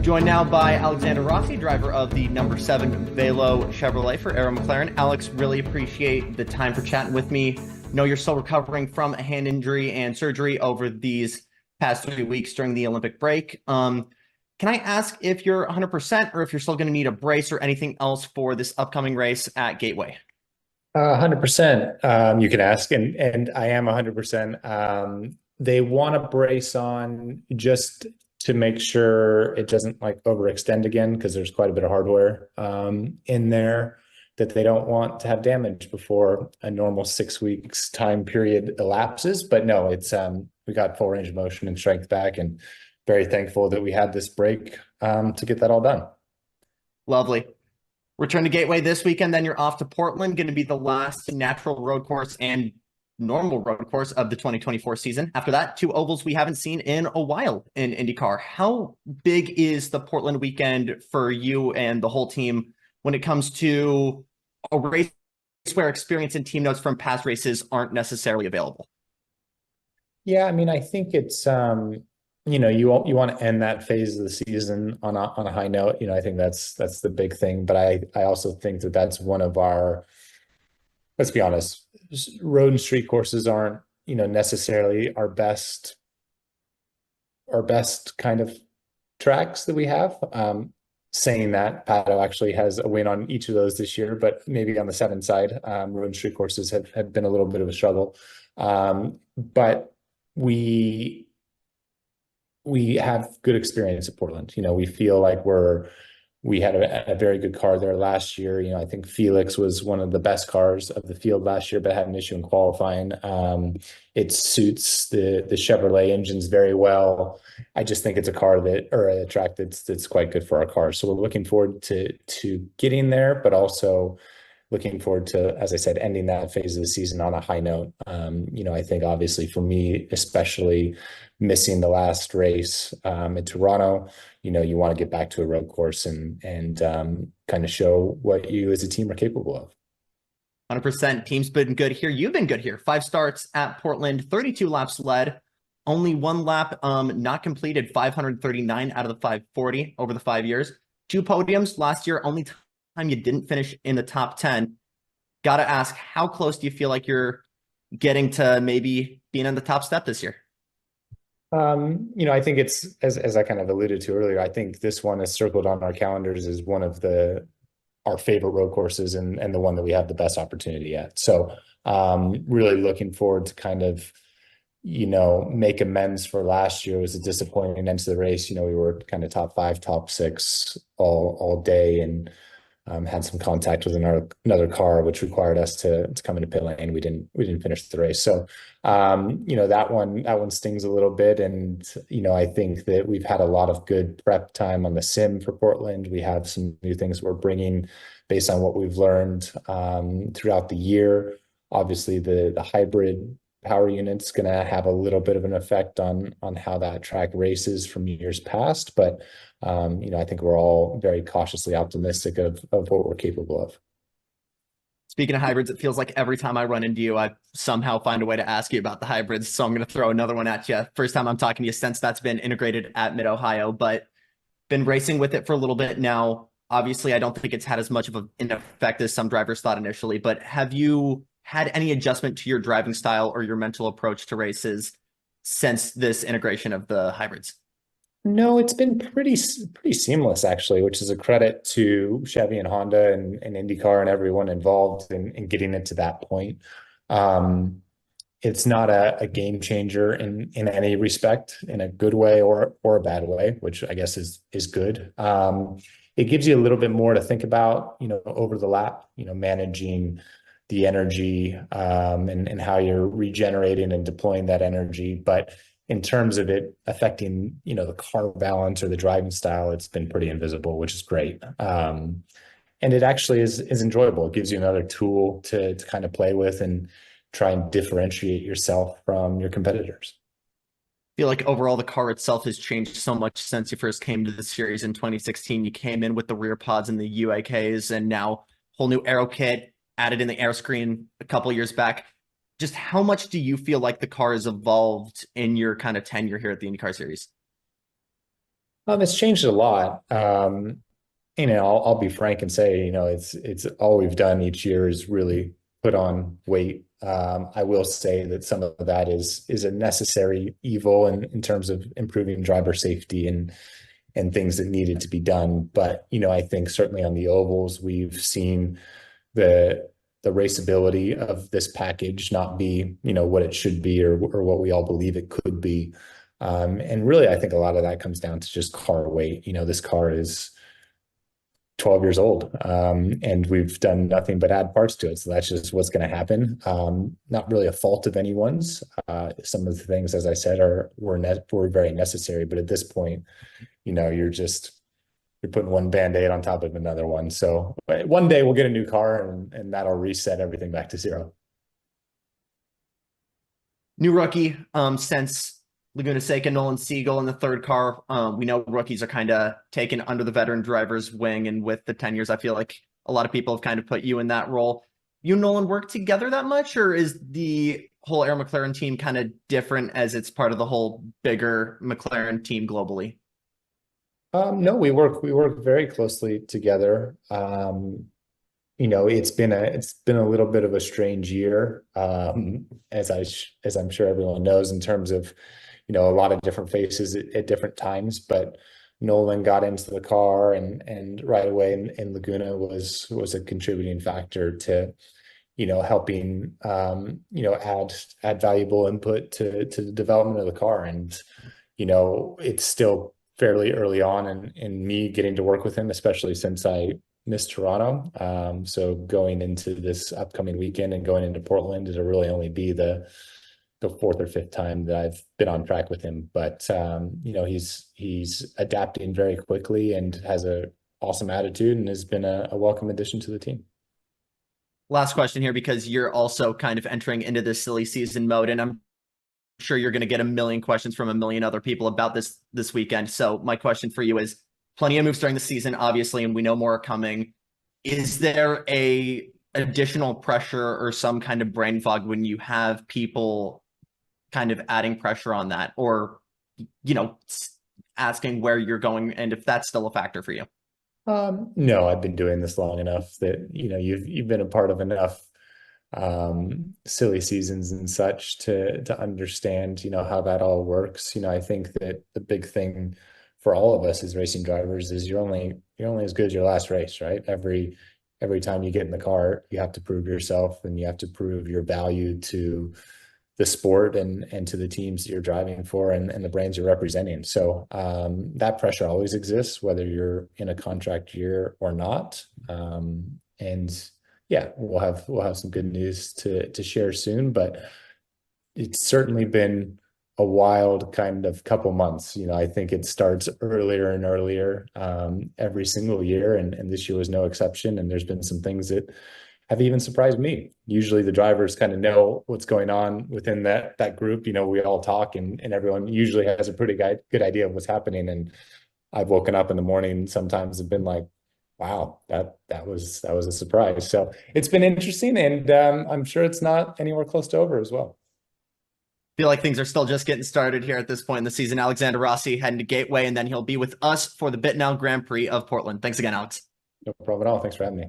Joined now by Alexander Rossi, driver of the number 7 Velo Chevrolet for Aero McLaren. Alex, really appreciate the time for chatting with me. Know you're still recovering from a hand injury and surgery over these past 3 weeks during the Olympic break. Can I ask if you're 100% or if you're still going to need a brace or anything else for this upcoming race at Gateway? 100%. You can ask, and I am 100%. They want a brace on just to make sure it doesn't like overextend again, because there's quite a bit of hardware in there that they don't want to have damage before a normal 6 weeks time period elapses. But no, it's we got full range of motion and strength back, and very thankful that we had this break to get that all done. Lovely. Return to Gateway this weekend, then you're off to Portland, going to be the last natural road course and normal road course of the 2024 season. After that, 2 ovals we haven't seen in a while in INDYCAR. How big is the Portland weekend for you and the whole team when it comes to a race where experience and team notes from past races aren't necessarily available? Yeah, I mean, I think it's you want to end that phase of the season on a high note. I think that's the big thing. But I also think that that's one of our, let's be honest, road and street courses aren't necessarily our best kind of tracks that we have. Saying that, Pato actually has a win on each of those this year, but maybe on the 7 side, road and street courses have been a little bit of a struggle. But we have good experience at Portland. We feel like we had a very good car there last year. I think Felix was one of the best cars of the field last year, but had an issue in qualifying. It suits the Chevrolet engines very well. I just think it's a track that's quite good for our car. So we're looking forward to getting there, but also looking forward to, as I said, ending that phase of the season on a high note. I think obviously for me, especially missing the last race in Toronto, you want to get back to a road course and kind of show what you as a team are capable of. 100%. Team's been good here. You've been good here. 5 starts at Portland, 32 laps led, only 1 lap not completed, 539 out of the 540 over the 5 years. 2 podiums last year, only time you didn't finish in the top 10. Gotta ask, how close do you feel like you're getting to maybe being on the top step this year? I think it's as I kind of alluded to earlier, I think this one is circled on our calendars as one of our favorite road courses and the one that we have the best opportunity at. So really looking forward to kind of make amends for last year. It was a disappointing end to the race. We were kind of top 5, top 6 all day, and had some contact with another car, which required us to come into pit lane. We didn't finish the race. So, that one stings a little bit. And, I think that we've had a lot of good prep time on the sim for Portland. We have some new things we're bringing based on what we've learned throughout the year. Obviously, the hybrid power unit's going to have a little bit of an effect on how that track races from years past. But I think we're all very cautiously optimistic of what we're capable of. Speaking of hybrids, it feels like every time I run into you, I somehow find a way to ask you about the hybrids. So I'm going to throw another one at you. First time I'm talking to you since that's been integrated at Mid-Ohio, but been racing with it for a little bit now. Obviously, I don't think it's had as much of an effect as some drivers thought initially, but have you had any adjustment to your driving style or your mental approach to races since this integration of the hybrids? No, it's been pretty seamless, actually, which is a credit to Chevy and Honda and INDYCAR and everyone involved in getting it to that point. It's not a game changer in any respect, in a good way or a bad way, which I guess is good. It gives you a little bit more to think about, over the lap, managing the energy and how you're regenerating and deploying that energy. But in terms of it affecting, the car balance or the driving style, it's been pretty invisible, which is great. And it actually is enjoyable. It gives you another tool to kind of play with and try and differentiate yourself from your competitors. I feel like overall the car itself has changed so much since you first came to the series in 2016. You came in with the rear pods and the UAKs, and now whole new aero kit added in the air screen a couple years back. Just how much do you feel like the car has evolved in your kind of tenure here at the IndyCar series? It's changed a lot. I'll be frank and say, it's all we've done each year is really put on weight. I will say that some of that is a necessary evil in terms of improving driver safety and things that needed to be done. But, I think certainly on the ovals, we've seen the the raceability of this package not be, what it should be or what we all believe it could be. And really, I think a lot of that comes down to just car weight. This car is 12 years old, and we've done nothing but add parts to it. So that's just what's going to happen. Not really a fault of anyone's. Some of the things, as I said, were very necessary. But at this point, you're putting one band-aid on top of another one. So one day we'll get a new car and that'll reset everything back to zero. New rookie, since Laguna Seca, Nolan Siegel in the third car. We know rookies are kind of taken under the veteran driver's wing, and with the 10 years, I feel like a lot of people have kind of put you in that role. You and Nolan work together that much, or is the whole Air McLaren team kind of different as it's part of the whole bigger McLaren team globally? No, we work very closely together. It's been a little bit of a strange year, as I'm sure everyone knows, in terms of, a lot of different faces at different times. But Nolan got into the car and right away in Laguna was a contributing factor to, helping add valuable input to the development of the car. And, it's still fairly early on in me getting to work with him, especially since I missed Toronto. So going into this upcoming weekend and going into Portland, it'll really only be the fourth or fifth time that I've been on track with him. But he's adapting very quickly and has a awesome attitude and has been a welcome addition to the team. Last question here, because you're also kind of entering into this silly season mode, and I'm sure you're going to get a million questions from a million other people about this weekend. So my question for you is, plenty of moves during the season, obviously, and we know more are coming. Is there a additional pressure or some kind of brain fog when you have people kind of adding pressure on that, or, asking where you're going and if that's still a factor for you? No, I've been doing this long enough that, you've been a part of enough silly seasons and such to understand, how that all works. I think that the big thing for all of us as racing drivers is you're only as good as your last race, right? Every time you get in the car, you have to prove yourself and you have to prove your value to the sport and to the teams that you're driving for and the brands you're representing. So that pressure always exists, whether you're in a contract year or not. And yeah, we'll have some good news to share soon, but it's certainly been a wild kind of couple months. I think it starts earlier and earlier every single year, and this year was no exception. And there's been some things that have even surprised me. Usually the drivers kind of know what's going on within that group. We all talk and everyone usually has a pretty good idea of what's happening. And I've woken up in the morning sometimes and been like, wow, that was a surprise. So it's been interesting, and I'm sure it's not anywhere close to over as well. Feel like things are still just getting started here at this point in the season. Alexander Rossi heading to Gateway, and then he'll be with us for the Bitnow Grand Prix of Portland. Thanks again, Alex. No problem at all. Thanks for having me.